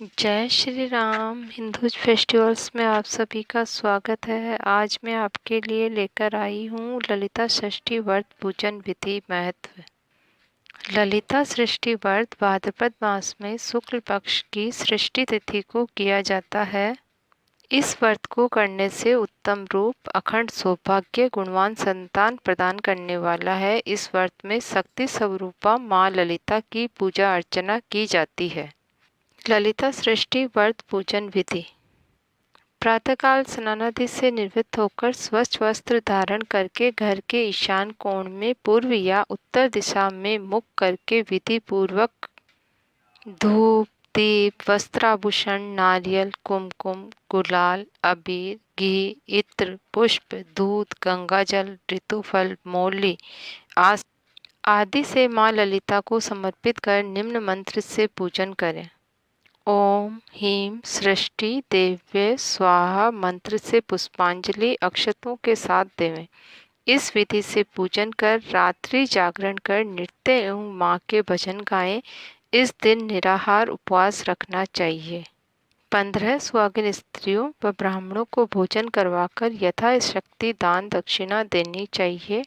जय श्री राम। हिंदू फेस्टिवल्स में आप सभी का स्वागत है। आज मैं आपके लिए लेकर आई हूँ ललिता षष्ठी व्रत पूजन विधि महत्व। ललिता सृष्टि व्रत भाद्रपद मास में शुक्ल पक्ष की सृष्टि तिथि को किया जाता है। इस व्रत को करने से उत्तम रूप, अखंड सौभाग्य, गुणवान संतान प्रदान करने वाला है। इस व्रत में शक्ति स्वरूपा माँ ललिता की पूजा अर्चना की जाती है। ललिता सृष्टि व्रत पूजन विधि। प्रातःकाल स्नानादि से निवृत्त होकर स्वच्छ वस्त्र धारण करके घर के ईशान कोण में पूर्व या उत्तर दिशा में मुख करके विधि पूर्वक धूप, दीप, वस्त्राभूषण, नारियल, कुमकुम, गुलाल, अबीर, घी, इत्र, पुष्प, दूध, गंगाजल, ऋतुफल, मौली आदि से माँ ललिता को समर्पित कर निम्न मंत्र से पूजन करें। ओम ह्रीं सृष्टि देव्य स्वाहा मंत्र से पुष्पांजलि अक्षतों के साथ देवें। इस विधि से पूजन कर रात्रि जागरण कर नृत्य एवं माँ के भजन गाएं। इस दिन निराहार उपवास रखना चाहिए। 15 सुहागिन स्त्रियों व ब्राह्मणों को भोजन करवाकर यथाशक्ति दान दक्षिणा देनी चाहिए।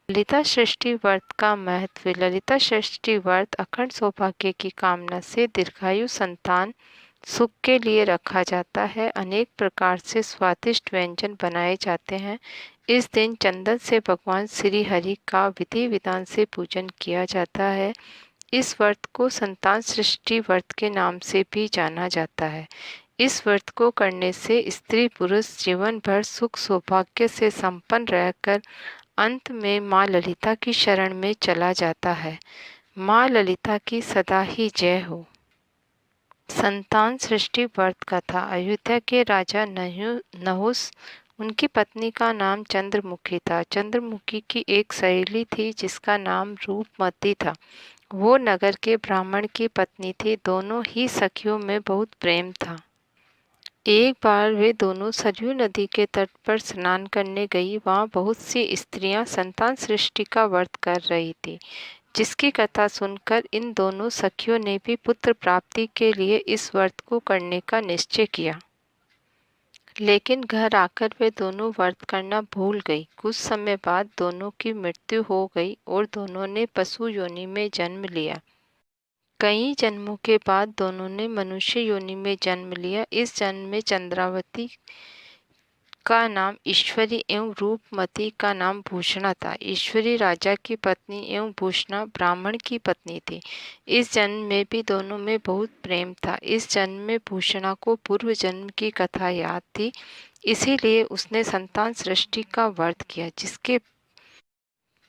ललिता षष्ठी व्रत का महत्व। ललिता षष्ठी व्रत अखंड सौभाग्य की कामना से दीर्घायु संतान सुख के लिए रखा जाता है। अनेक प्रकार से स्वादिष्ट व्यंजन बनाए जाते हैं। इस दिन चंदन से भगवान श्री हरि का विधि विधान से पूजन किया जाता है। इस व्रत को संतान सृष्टि व्रत के नाम से भी जाना जाता है। इस व्रत को करने से स्त्री पुरुष जीवन भर सुख सौभाग्य से संपन्न रहकर अंत में माँ ललिता की शरण में चला जाता है। माँ ललिता की सदा ही जय हो। संतान सृष्टि व्रत कथा। अयोध्या के राजा नहुस, उनकी पत्नी का नाम चंद्रमुखी था। चंद्रमुखी की एक सहेली थी जिसका नाम रूपमती था। वो नगर के ब्राह्मण की पत्नी थी। दोनों ही सखियों में बहुत प्रेम था। एक बार वे दोनों सरयू नदी के तट पर स्नान करने गई। वहाँ बहुत सी स्त्रियां संतान सृष्टि का व्रत कर रही थी, जिसकी कथा सुनकर इन दोनों सखियों ने भी पुत्र प्राप्ति के लिए इस व्रत को करने का निश्चय किया। लेकिन घर आकर वे दोनों व्रत करना भूल गई। कुछ समय बाद दोनों की मृत्यु हो गई और दोनों ने पशु योनि में जन्म लिया। कई जन्मों के बाद दोनों ने मनुष्य योनि में जन्म लिया। इस जन्म में चंद्रावती का नाम ईश्वरी एवं रूपमती का नाम भूषणा था। ईश्वरी राजा की पत्नी एवं भूषणा ब्राह्मण की पत्नी थी। इस जन्म में भी दोनों में बहुत प्रेम था। इस जन्म में भूषणा को पूर्व जन्म की कथा याद थी, इसीलिए उसने संतान सृष्टि का व्रत किया, जिसके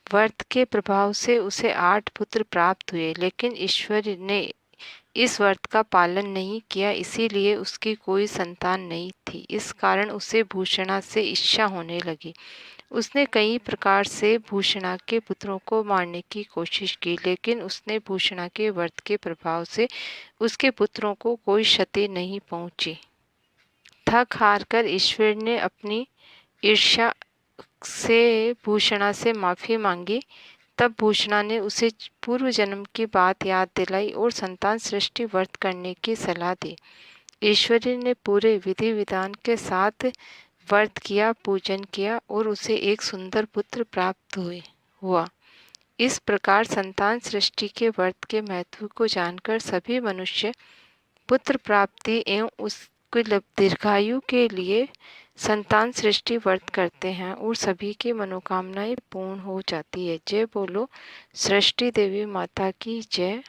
व्रत के प्रभाव से उसे 8 पुत्र प्राप्त हुए। लेकिन ईश्वर ने इस व्रत का पालन नहीं किया, इसीलिए उसकी कोई संतान नहीं थी। इस कारण उसे भूषणा से ईर्ष्या होने लगी। उसने कई प्रकार से भूषणा के पुत्रों को मारने की कोशिश की, लेकिन उसने भूषणा के व्रत के प्रभाव से उसके पुत्रों को कोई क्षति नहीं पहुंची। थक हार कर ईश्वर ने अपनी ईर्ष्या से भूषणा से माफ़ी मांगी। तब भूषणा ने उसे पूर्व जन्म की बात याद दिलाई और संतान सृष्टि व्रत करने की सलाह दी। ईश्वरी ने पूरे विधि विधान के साथ व्रत किया, पूजन किया और उसे एक सुंदर पुत्र प्राप्त हुआ। इस प्रकार संतान सृष्टि के व्रत के महत्व को जानकर सभी मनुष्य पुत्र प्राप्ति एवं उसकी दीर्घायु के लिए संतान सृष्टि व्रत करते हैं और सभी की मनोकामनाएं पूर्ण हो जाती है। जय बोलो सृष्टि देवी माता की जय।